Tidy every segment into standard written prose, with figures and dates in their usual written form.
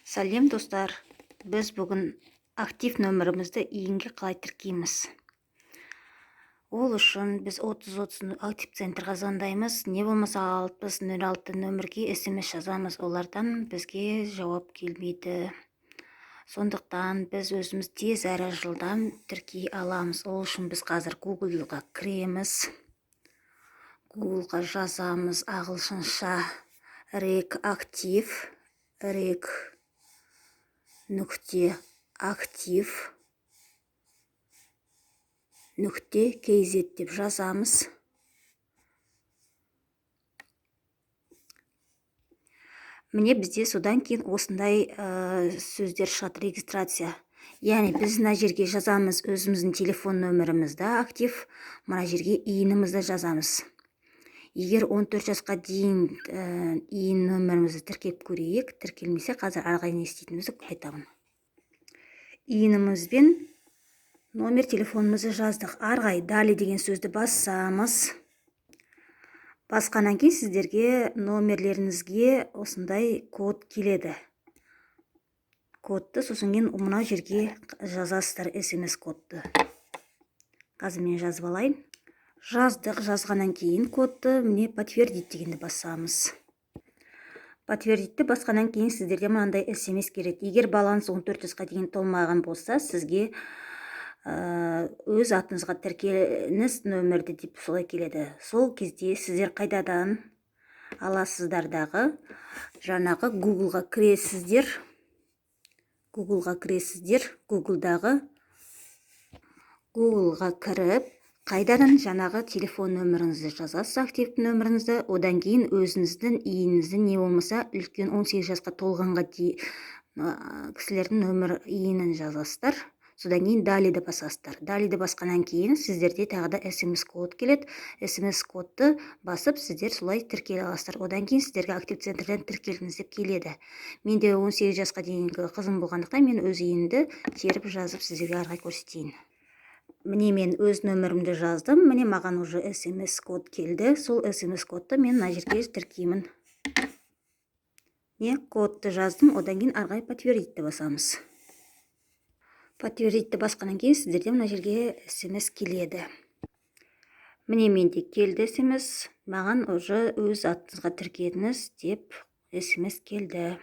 Сәлем достар, біз бүгін актив нөмірімізді иінге қалай тіркейміз. Ол үшін біз 30-30 актив центрға звондаймыз, не болмаса 6006 нөмірге смс жазамыз, олардан бізге жауап келмейді. Сондықтан біз өзіміз тез әрі жылдам тіркей аламыз. Ол үшін біз қазір Google-ға кіреміз. Google-ға жазамыз ағылшынша рек актив, рек нүкте актив нүкте kz деп жазамыз. Міне бізде содан кейін осындай сөздер шығады: регистрация. Яғни біз мына жерге жазамыз өзіміздің телефон нөмірімізді актив, мына жерге иінімізді жазамыз. Егер 14 жасқа дейін иін нөмірімізді тіркеп көрейік, тіркелмесе қазір арғай не істейтінімізді айтамын. Иінімізбен номер телефонымызды жаздық. Арғай дали деген сөзді басамыз. Басқаннан кейін сіздерге номерлеріңізге осындай код келеді. Кодты сосын кейін мына жерге жазасыздар, смс кодты. Қазір мен жазып алайын. Жаздық, жазғаннан кейін кодты міне подтвердить дегенді басамыз. Подтвердитті басқаннан кейін сіздерге мынандай смс келеді. Егер баланс 14 жасқа дейін толмаған болса, сізге өз атыңызға тіркеліңіз нөмірді деп солай келеді. Сол кезде сіздер қайдадан аласыздардағы жаңағы Google-ға кіресіздер. Google-ға кіріп, қайдадан жаңағы телефон нөміріңізді жазасыз, активті нөміріңізді, одан кейін өзіңіздің иініңізді, не болмаса үлкен 18 жасқа толғанға кісілердің нөмір иінін жазасыздар. Содан кейін далиді басасыздар. Далиді басқаннан кейін сіздерде тағы да смс код келеді. смс кодты басып сіздер солай тіркеле аласыздар. Одан кейін сіздерге актив центрден тіркеліңіз деп келеді. Менде 18 жасқа дейінгі қызым болғандықтан мен өз иінімді теріп жазып сіздерге арғай көрсетейін. Міне мен өз нөмірімді жаздым. Міне маған уже смс код келді. Сол смс кодты мен мына жерге тіркеймін. Не кодты жаздым, одан кейін арғай подтвердитті басамыз. Подтвердитті басқаннан кейін сіздерде мына жерге смс келеді. Міне менде келді смс, маған уже өз атыңызға тіркедіңіз деп смс келді.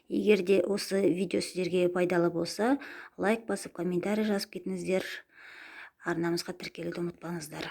Егер де осы видео сіздерге пайдалы болса, лайк басып, комментарий жазып кетіңіздер. Арнамызға тіркелуді ұмытпаңыздар.